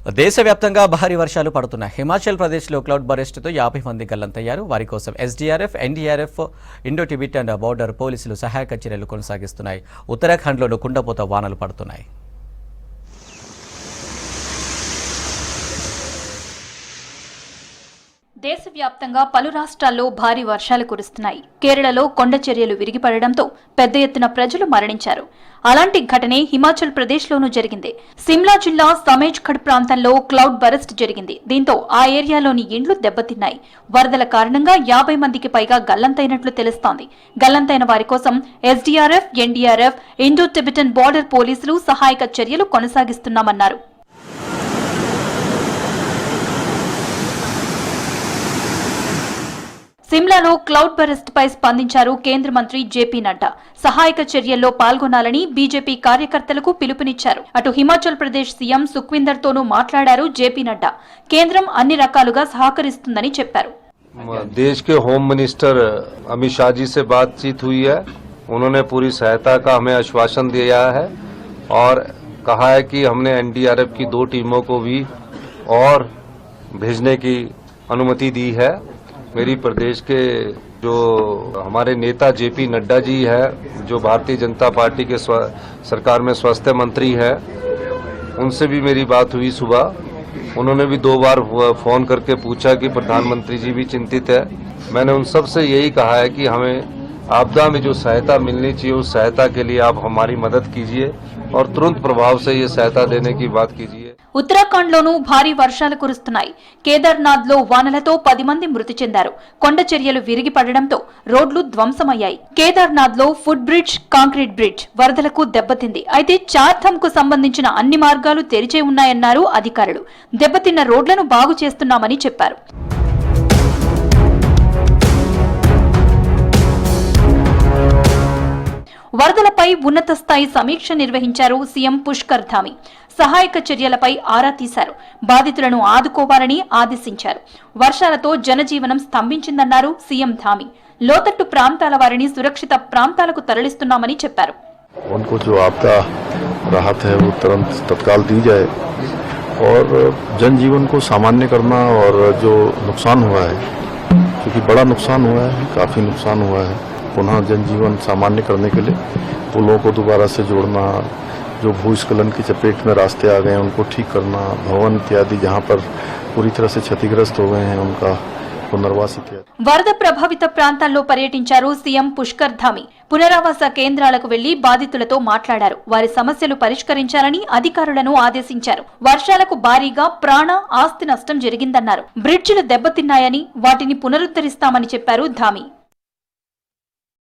దేశవ్యాప్తంగా భారీ వర్షాలు పడుతున్నాయి. హిమాచల్ ప్రదేశ్లో క్లౌడ్ బరెస్ట్తో 50 మంది గల్లంతయ్యారు. వారి కోసం SDRF, NDRF, Indo Tibetan border పోలీసులు సహాయక చర్యలు కొనసాగిస్తున్నాయి. ఉత్తరాఖండ్లోనూ కుండపోత వానలు పడుతున్నాయి. దేశవ్యాప్తంగా పలు రాష్ట్రాల్లో భారీ వర్షాలు కురుస్తున్నాయి. కేరళలో కొండ చర్యలు విరిగిపడడంతో పెద్ద ఎత్తున ప్రజలు మరణించారు. అలాంటి ఘటనే హిమాచల్ ప్రదేశ్లోనూ జరిగింది. సిమ్లా జిల్లా సమేజ్గఢ్ ప్రాంతంలో క్లౌడ్ బరెస్ట్ జరిగింది. దీంతో ఆ ఏరియాలోని ఇండ్లు దెబ్బతిన్నాయి. వరదల కారణంగా 50 మందికి పైగా గల్లంతైనట్లు తెలుస్తోంది. గల్లంతైన వారి కోసం SDRF, NDRF, Indo Tibetan border పోలీసులు సహాయక చర్యలు కొనసాగిస్తున్నామన్నారు. సిమ్లాలో క్లౌడ్ బరెస్ట్ పై స్పందించారు కేంద్ర మంత్రి జేపీ నడ్డా. సహాయక చర్యల్లో పాల్గొనాలని బీజేపీ కార్యకర్తలకు పిలుపునిచ్చారు. అటు హిమాచల్ ప్రదేశ్ సీఎం సుఖ్వీందర్ తోనూ మాట్లాడారు జేపీ నడ్డా. కేంద్రం అన్ని రకాలుగా సహకరిస్తుందని చెప్పారు. देश के होम मिनिस्टर अमित शाह जी से बातचीत हुई है. उन्होंने पूरी सहायता का हमें आश्वासन दिया है और कहा है कि हमने एनडीआरएफ की 2 टीमों को भी और भेजने की अनुमति दी है. मेरी प्रदेश के जो हमारे नेता जेपी नड्डा जी है, जो भारतीय जनता पार्टी के सरकार में स्वास्थ्य मंत्री है, उनसे भी मेरी बात हुई सुबह. उन्होंने भी 2 बार फोन करके पूछा कि प्रधानमंत्री जी भी चिंतित है. मैंने उन सब से यही कहा है कि हमें आपदा में जो सहायता मिलनी चाहिए उस सहायता के लिए आप हमारी मदद कीजिए और तुरंत प्रभाव से ये सहायता देने की बात कीजिए. ఉత్తరాఖండ్లోనూ భారీ వర్షాలు కురుస్తున్నాయి. కేదార్నాథ్లో వానలతో 10 మంది మృతి చెందారు. కొండ చర్యలు విరిగిపడడంతో రోడ్లు ధ్వంసమయ్యాయి. కేదార్నాథ్లో ఫుట్ బ్రిడ్జ్, కాంక్రీట్ బ్రిడ్జ్ వరదలకు దెబ్బతింది. అయితే చార్ధామ్కు సంబంధించిన అన్ని మార్గాలు తెరిచే ఉన్నాయన్నారు అధికారులు. దెబ్బతిన్న రోడ్లను బాగు చేస్తున్నామని చెప్పారు. వరదలపై ఉన్నత స్థాయి సమీక్ష నిర్వహించారు సీఎం పుష్కర్ ధామి. సహాయక చర్యలపై ఆరా తీశారు. బాధితులను ఆదుకోవాలని ఆదేశించారు. వర్షాలతో జనజీవనం స్తంభించిందన్నారు సీఎం ధామి. లోతట్టు ప్రాంతాల వారిని సురక్షిత ప్రాంతాలకు తరలిస్తున్నామని చెప్పారు. उनको जो आपदा राहत है वो तुरंत तत्काल दी जाए और जनजीवन को सामान्य करना और जो नुकसान हुआ है, क्योंकि बड़ा नुकसान हुआ है, काफी नुकसान हुआ है, पुनः जनजीवन सामान्य करने के लिए पुलों को दोबारा से जोड़ना, जो भूस्खलन की चपेट में रास्ते आ गए हैं उनको ठीक करना, भवन इत्यादि जहां पर पूरी तरह से क्षतिग्रस्त हो गए हैं उनका पुनर्वास इत्यादि. వరద ప్రభావిత ప్రాంతాల్లో పర్యటించారు సీఎం పుష్కర్ ధామి. పునరావాస కేంద్రాలకు వెళ్లి బాధితులతో మాట్లాడారు. వారి సమస్యలు పరిష్కరించాలని అధికారులను ఆదేశించారు. వర్షాలకు భారీగా ప్రాణ, ఆస్తి నష్టం జరిగిందన్నారు. బ్రిడ్జిలు దెబ్బతిన్నాయని వాటిని పునరుద్ధరిస్తామని చెప్పారు ధామి.